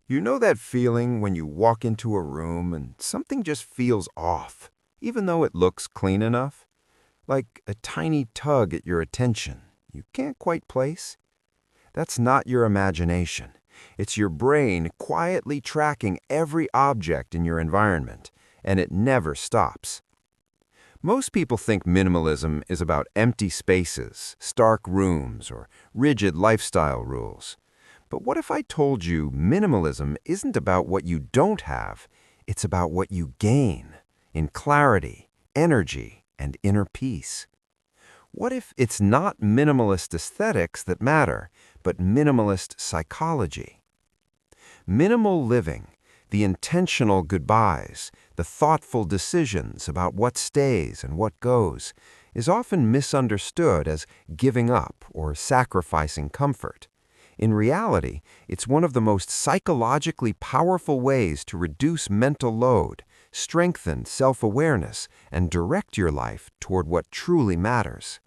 You know that feeling when you walk into a room and something just feels off, even though it looks clean enough? Like a tiny tug at your attention you can't quite place? That's not your imagination. It's your brain quietly tracking every object in your environment, and it never stops. Most people think minimalism is about empty spaces, stark rooms, or rigid lifestyle rules. But what if I told you minimalism isn't about what you don't have, it's about what you gain in clarity, energy, and inner peace? What if it's not minimalist aesthetics that matter, but minimalist psychology? Minimal living, the intentional goodbyes, the thoughtful decisions about what stays and what goes, is often misunderstood as giving up or sacrificing comfort. In reality, it's one of the most psychologically powerful ways to reduce mental load, strengthen self-awareness, and direct your life toward what truly matters.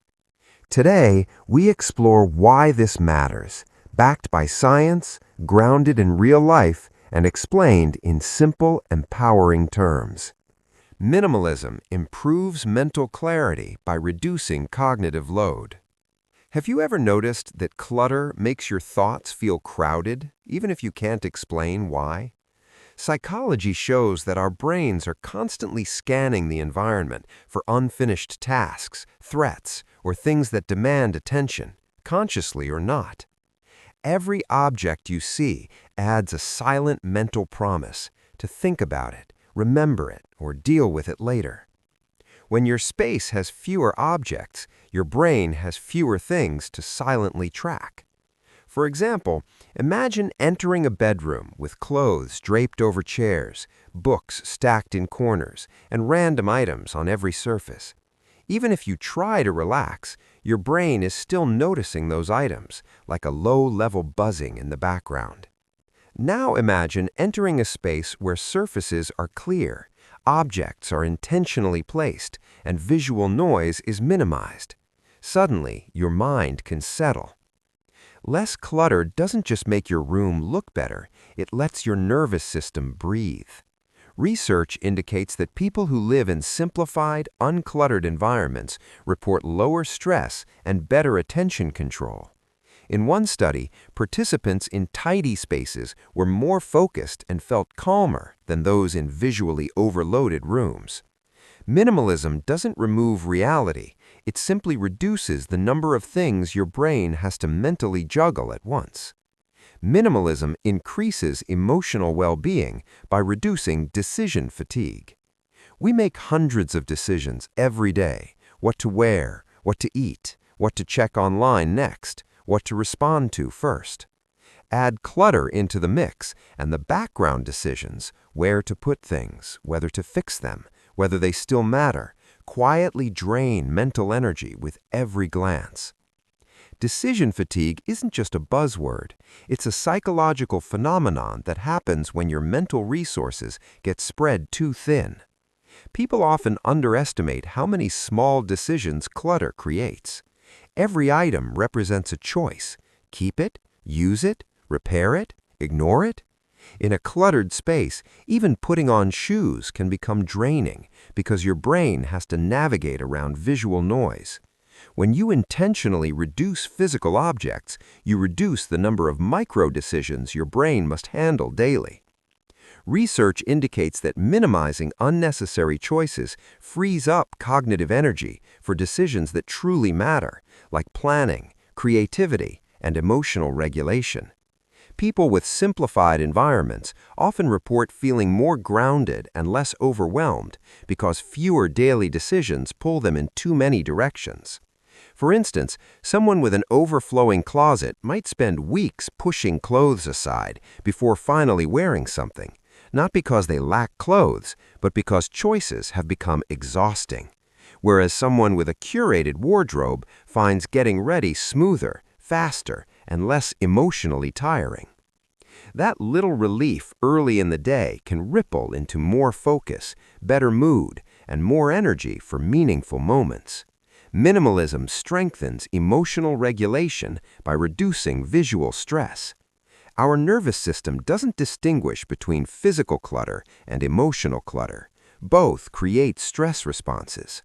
Today, we explore why this matters, backed by science, grounded in real life, and explained in simple, empowering terms. Minimalism improves mental clarity by reducing cognitive load. Have you ever noticed that clutter makes your thoughts feel crowded, even if you can't explain why? Psychology shows that our brains are constantly scanning the environment for unfinished tasks, threats, or things that demand attention, consciously or not. Every object you see adds a silent mental promise to think about it, remember it, or deal with it later. When your space has fewer objects, your brain has fewer things to silently track. For example, imagine entering a bedroom with clothes draped over chairs, books stacked in corners, and random items on every surface. Even if you try to relax, your brain is still noticing those items, like a low-level buzzing in the background. Now imagine entering a space where surfaces are clear, objects are intentionally placed, and visual noise is minimized. Suddenly, your mind can settle. Less clutter doesn't just make your room look better, it lets your nervous system breathe. Research indicates that people who live in simplified, uncluttered environments report lower stress and better attention control. In one study, participants in tidy spaces were more focused and felt calmer than those in visually overloaded rooms. Minimalism doesn't remove reality, it simply reduces the number of things your brain has to mentally juggle at once. Minimalism increases emotional well-being by reducing decision fatigue. We make hundreds of decisions every day: what to wear, what to eat, what to check online next, what to respond to first. Add clutter into the mix, and the background decisions, where to put things, whether to fix them, whether they still matter, quietly drain mental energy with every glance. Decision fatigue isn't just a buzzword. It's a psychological phenomenon that happens when your mental resources get spread too thin. People often underestimate how many small decisions clutter creates. Every item represents a choice: keep it, use it, repair it, ignore it. In a cluttered space, even putting on shoes can become draining because your brain has to navigate around visual noise. When you intentionally reduce physical objects, you reduce the number of micro-decisions your brain must handle daily. Research indicates that minimizing unnecessary choices frees up cognitive energy for decisions that truly matter, like planning, creativity, and emotional regulation. People with simplified environments often report feeling more grounded and less overwhelmed because fewer daily decisions pull them in too many directions. For instance, someone with an overflowing closet might spend weeks pushing clothes aside before finally wearing something, not because they lack clothes, but because choices have become exhausting. Whereas someone with a curated wardrobe finds getting ready smoother, faster, and less emotionally tiring. That little relief early in the day can ripple into more focus, better mood, and more energy for meaningful moments. Minimalism strengthens emotional regulation by reducing visual stress. Our nervous system doesn't distinguish between physical clutter and emotional clutter. Both create stress responses.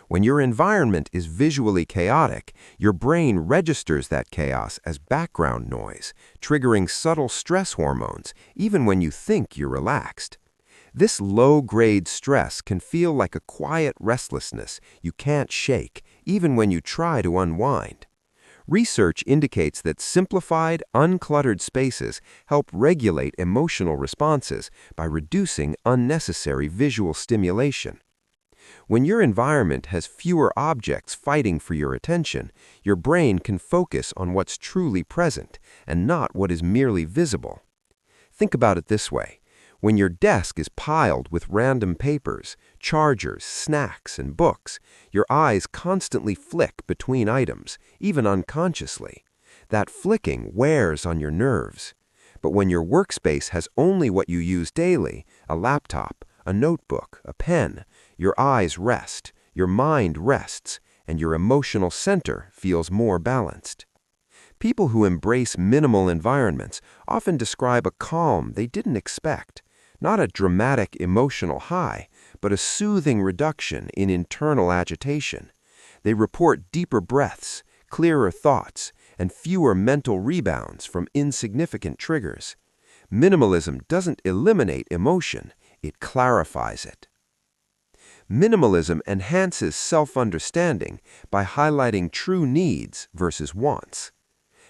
When your environment is visually chaotic, your brain registers that chaos as background noise, triggering subtle stress hormones even when you think you're relaxed. This low-grade stress can feel like a quiet restlessness you can't shake, even when you try to unwind. Research indicates that simplified, uncluttered spaces help regulate emotional responses by reducing unnecessary visual stimulation. When your environment has fewer objects fighting for your attention, your brain can focus on what's truly present and not what is merely visible. Think about it this way. When your desk is piled with random papers, chargers, snacks, and books, your eyes constantly flick between items, even unconsciously. That flicking wears on your nerves. But when your workspace has only what you use daily, a laptop, a notebook, a pen, your eyes rest, your mind rests, and your emotional center feels more balanced. People who embrace minimal environments often describe a calm they didn't expect. Not a dramatic emotional high, but a soothing reduction in internal agitation. They report deeper breaths, clearer thoughts, and fewer mental rebounds from insignificant triggers. Minimalism doesn't eliminate emotion, it clarifies it. Minimalism enhances self-understanding by highlighting true needs versus wants.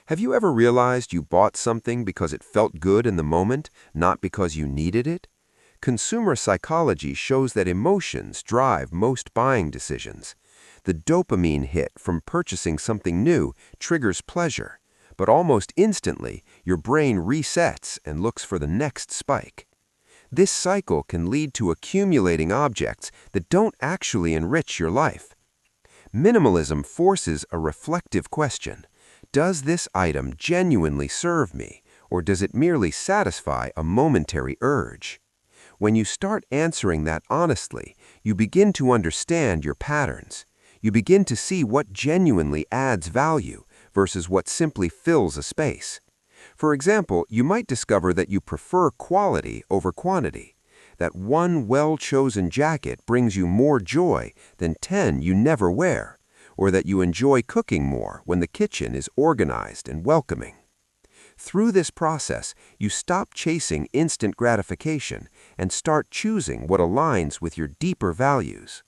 Have you ever realized you bought something because it felt good in the moment, not because you needed it? Consumer psychology shows that emotions drive most buying decisions. The dopamine hit from purchasing something new triggers pleasure, but almost instantly, your brain resets and looks for the next spike. This cycle can lead to accumulating objects that don't actually enrich your life. Minimalism forces a reflective question. Does this item genuinely serve me, or does it merely satisfy a momentary urge? When you start answering that honestly, you begin to understand your patterns. You begin to see what genuinely adds value versus what simply fills a space. For example, you might discover that you prefer quality over quantity, that one well-chosen jacket brings you more joy than 10 you never wear, or that you enjoy cooking more when the kitchen is organized and welcoming. Through this process, you stop chasing instant gratification and start choosing what aligns with your deeper values.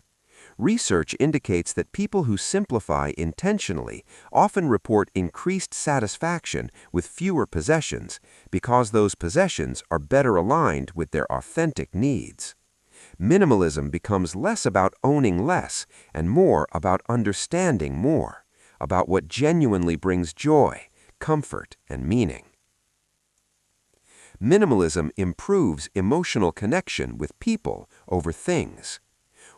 Research indicates that people who simplify intentionally often report increased satisfaction with fewer possessions because those possessions are better aligned with their authentic needs. Minimalism becomes less about owning less and more about understanding more, about what genuinely brings joy, comfort, and meaning. Minimalism improves emotional connection with people over things.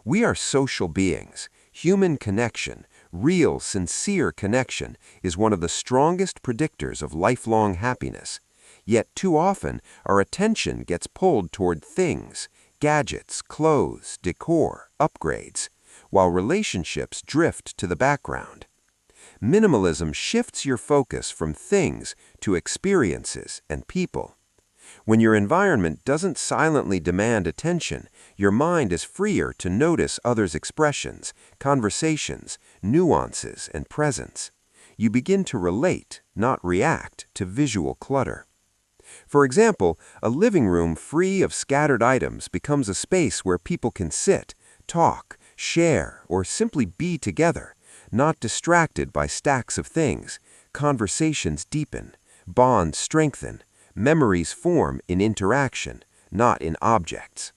We are social beings. Human connection, real, sincere connection, is one of the strongest predictors of lifelong happiness. Yet too often, our attention gets pulled toward things, gadgets, clothes, decor, upgrades, while relationships drift to the background. Minimalism shifts your focus from things to experiences and people. When your environment doesn't silently demand attention, your mind is freer to notice others' expressions, conversations, nuances, and presence. You begin to relate, not react, to visual clutter. For example, a living room free of scattered items becomes a space where people can sit, talk, share, or simply be together, not distracted by stacks of things. Conversations deepen, bonds strengthen, memories form in interaction, not in objects.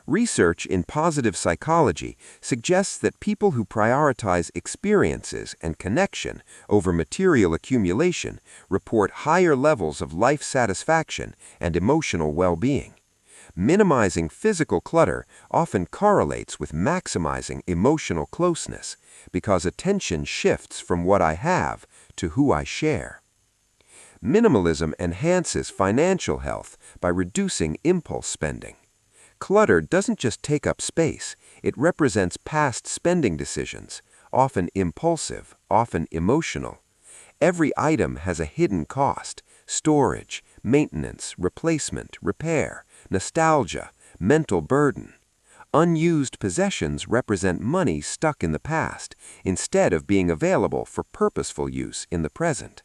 Research in positive psychology suggests that people who prioritize experiences and connection over material accumulation report higher levels of life satisfaction and emotional well-being. Minimizing physical clutter often correlates with maximizing emotional closeness because attention shifts from what I have to who I share. Minimalism enhances financial health by reducing impulse spending. Clutter doesn't just take up space, it represents past spending decisions, often impulsive, often emotional. Every item has a hidden cost, storage, maintenance, replacement, repair, nostalgia, mental burden. Unused possessions represent money stuck in the past instead of being available for purposeful use in the present.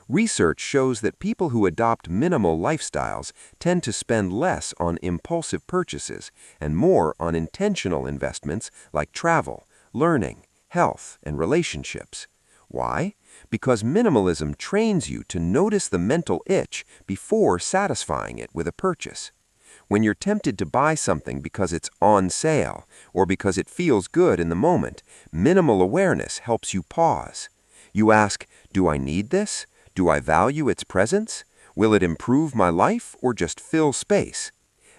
Research shows that people who adopt minimal lifestyles tend to spend less on impulsive purchases and more on intentional investments like travel, learning, health, and relationships. Why? Because minimalism trains you to notice the mental itch before satisfying it with a purchase. When you're tempted to buy something because it's on sale or because it feels good in the moment, minimal awareness helps you pause. You ask, do I need this? Do I value its presence? Will it improve my life or just fill space?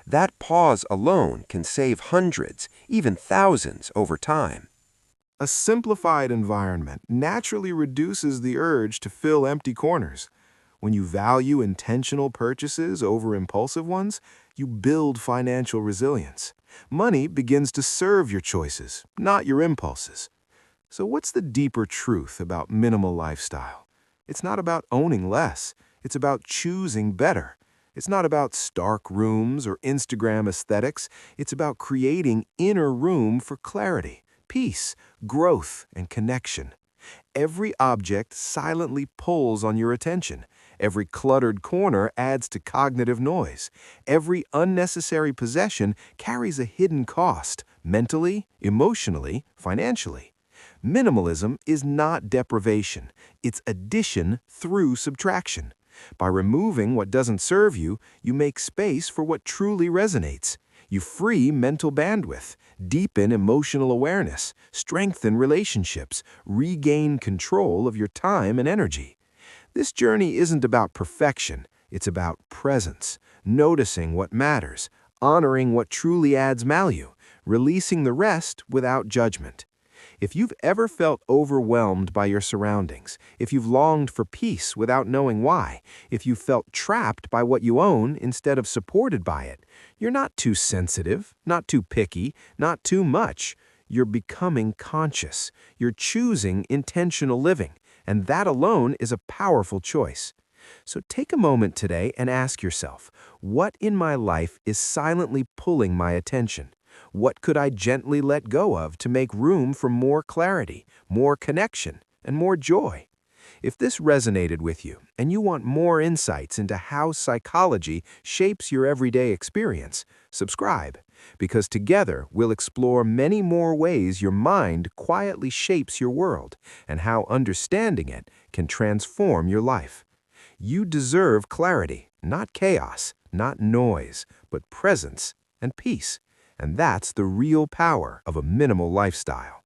That pause alone can save hundreds, even thousands over time. A simplified environment naturally reduces the urge to fill empty corners. When you value intentional purchases over impulsive ones, you build financial resilience. Money begins to serve your choices, not your impulses. So what's the deeper truth about minimal lifestyle? It's not about owning less. It's about choosing better. It's not about stark rooms or Instagram aesthetics. It's about creating inner room for clarity, peace, growth, and connection. Every object silently pulls on your attention. Every cluttered corner adds to cognitive noise. Every unnecessary possession carries a hidden cost, mentally, emotionally, financially. Minimalism is not deprivation. It's addition through subtraction. By removing what doesn't serve you, you make space for what truly resonates. You free mental bandwidth, deepen emotional awareness, strengthen relationships, regain control of your time and energy. This journey isn't about perfection, it's about presence, noticing what matters, honoring what truly adds value, releasing the rest without judgment. If you've ever felt overwhelmed by your surroundings, if you've longed for peace without knowing why, if you felt trapped by what you own instead of supported by it, you're not too sensitive, not too picky, not too much. You're becoming conscious. You're choosing intentional living, and that alone is a powerful choice. So take a moment today and ask yourself, what in my life is silently pulling my attention? What could I gently let go of to make room for more clarity, more connection, and more joy? If this resonated with you and you want more insights into how psychology shapes your everyday experience, subscribe, because together we'll explore many more ways your mind quietly shapes your world and how understanding it can transform your life. You deserve clarity, not chaos, not noise, but presence and peace. And that's the real power of a minimal lifestyle.